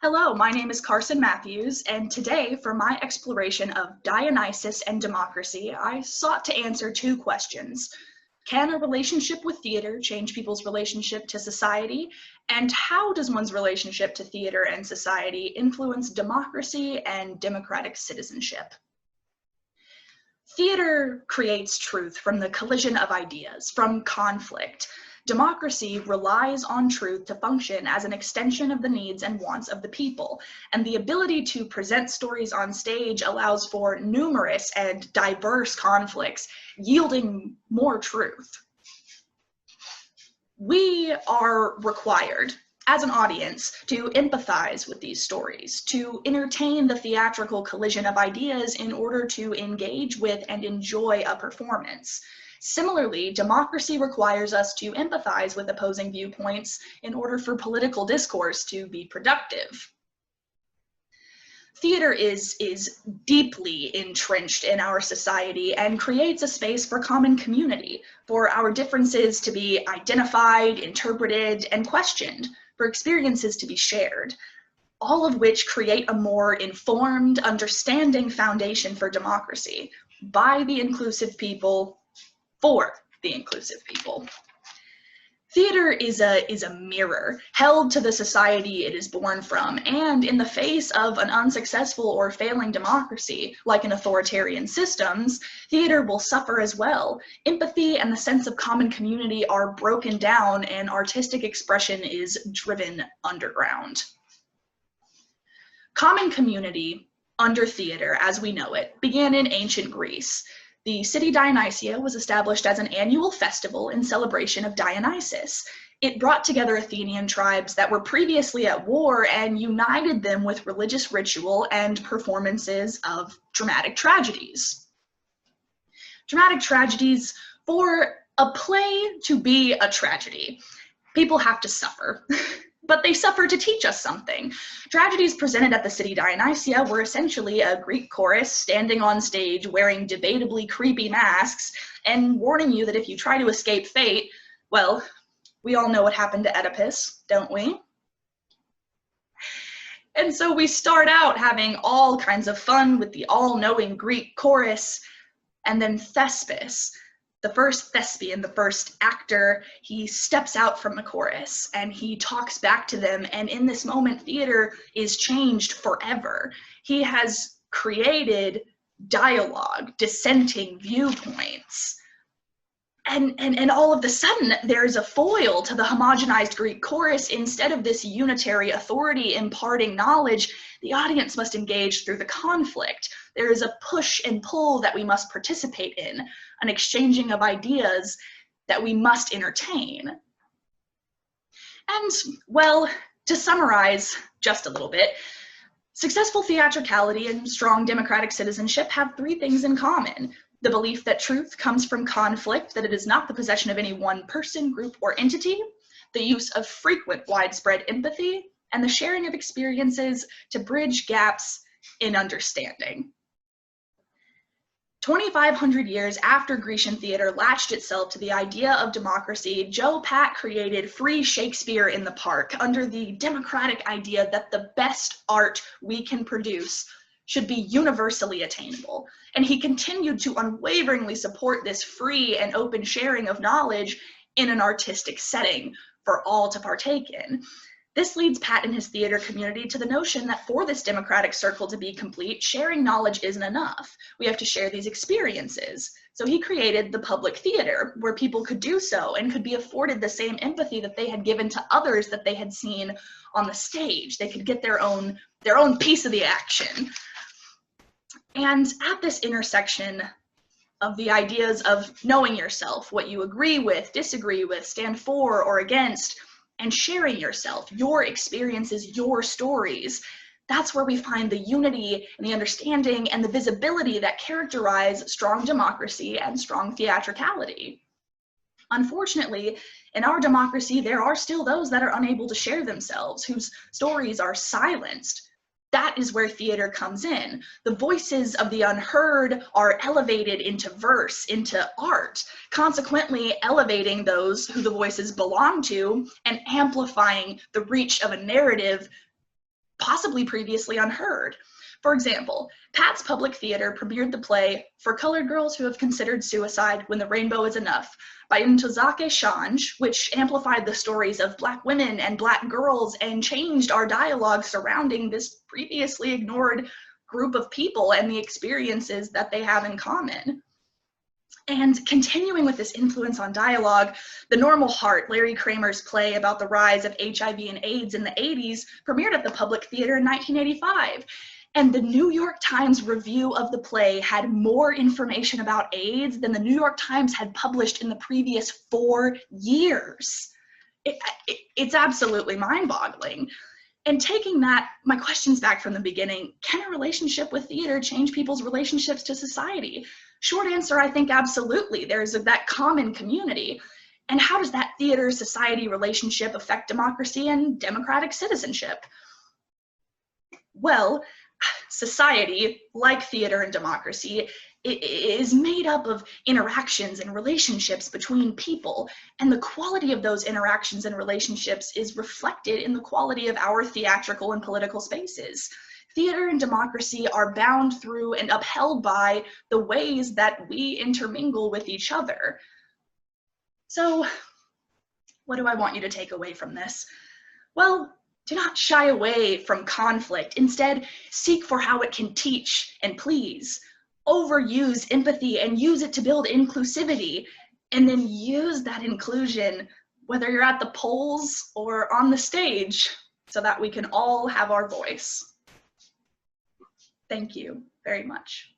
Hello, my name is Carson Matthews, and today, for my exploration of Dionysus and democracy, I sought to answer two questions. Can a relationship with theater change people's relationship to society? And how does one's relationship to theater and society influence democracy and democratic citizenship? Theater creates truth from the collision of ideas, from conflict. Democracy relies on truth to function as an extension of the needs and wants of the people, and the ability to present stories on stage allows for numerous and diverse conflicts, yielding more truth. We are required, as an audience, to empathize with these stories, to entertain the theatrical collision of ideas in order to engage with and enjoy a performance. Similarly, democracy requires us to empathize with opposing viewpoints in order for political discourse to be productive. Theater is deeply entrenched in our society and creates a space for common community, for our differences to be identified, interpreted, and questioned, for experiences to be shared, all of which create a more informed, understanding foundation for democracy by the inclusive people, for the inclusive people. Theater is a mirror held to the society it is born from, and in the face of an unsuccessful or failing democracy, like in authoritarian systems, theater will suffer as well. Empathy and the sense of common community are broken down, and artistic expression is driven underground. Common community under theater, as we know it, began in ancient Greece. The city Dionysia was established as an annual festival in celebration of Dionysus. It brought together Athenian tribes that were previously at war and united them with religious ritual and performances of dramatic tragedies. Dramatic tragedies, for a play to be a tragedy, people have to suffer. But they suffer to teach us something. Tragedies presented at the city Dionysia were essentially a Greek chorus standing on stage wearing debatably creepy masks and warning you that if you try to escape fate, well, we all know what happened to Oedipus, don't we? And so we start out having all kinds of fun with the all-knowing Greek chorus, and then Thespis, the first thespian, the first actor, he steps out from the chorus and he talks back to them, and in this moment theater is changed forever. He has created dialogue, dissenting viewpoints, and all of a sudden there's a foil to the homogenized Greek chorus. Instead of this unitary authority imparting knowledge, the audience must engage through the conflict. There is a push and pull that we must participate in, an exchanging of ideas that we must entertain. And, well, to summarize just a little bit, successful theatricality and strong democratic citizenship have three things in common: the belief that truth comes from conflict, that it is not the possession of any one person, group, or entity, the use of frequent widespread empathy, and the sharing of experiences to bridge gaps in understanding. 2,500 years after Grecian theater latched itself to the idea of democracy, Joe Patt created Free Shakespeare in the Park under the democratic idea that the best art we can produce should be universally attainable. And he continued to unwaveringly support this free and open sharing of knowledge in an artistic setting for all to partake in. This leads Pat and his theater community to the notion that for this democratic circle to be complete, sharing knowledge isn't enough. We have to share these experiences. So he created the public theater, where people could do so and could be afforded the same empathy that they had given to others that they had seen on the stage. They could get their own piece of the action. And at this intersection of the ideas of knowing yourself, what you agree with, disagree with, stand for or against, and sharing yourself, your experiences, your stories, that's where we find the unity and the understanding and the visibility that characterize strong democracy and strong theatricality. Unfortunately, in our democracy, there are still those that are unable to share themselves, whose stories are silenced. That is where theater comes in. The voices of the unheard are elevated into verse, into art, consequently elevating those who the voices belong to and amplifying the reach of a narrative possibly previously unheard. For example, Pat's Public Theater premiered the play For Colored Girls Who Have Considered Suicide When the Rainbow Is Enough by Ntozake Shange, which amplified the stories of Black women and Black girls and changed our dialogue surrounding this previously ignored group of people and the experiences that they have in common. And continuing with this influence on dialogue, The Normal Heart, Larry Kramer's play about the rise of HIV and AIDS in the 80s, premiered at the Public Theater in 1985. And the New York Times review of the play had more information about AIDS than the New York Times had published in the previous 4 years. It's absolutely mind-boggling. And taking my questions back from the beginning, can a relationship with theater change people's relationships to society? Short answer, I think absolutely. There's that common community. And how does that theater-society relationship affect democracy and democratic citizenship? Well, society, like theater and democracy, is made up of interactions and relationships between people, and the quality of those interactions and relationships is reflected in the quality of our theatrical and political spaces. Theater and democracy are bound through and upheld by the ways that we intermingle with each other. So, what do I want you to take away from this? Well, do not shy away from conflict. Instead, seek for how it can teach and please. Overuse empathy and use it to build inclusivity, and then use that inclusion, whether you're at the polls or on the stage, so that we can all have our voice. Thank you very much.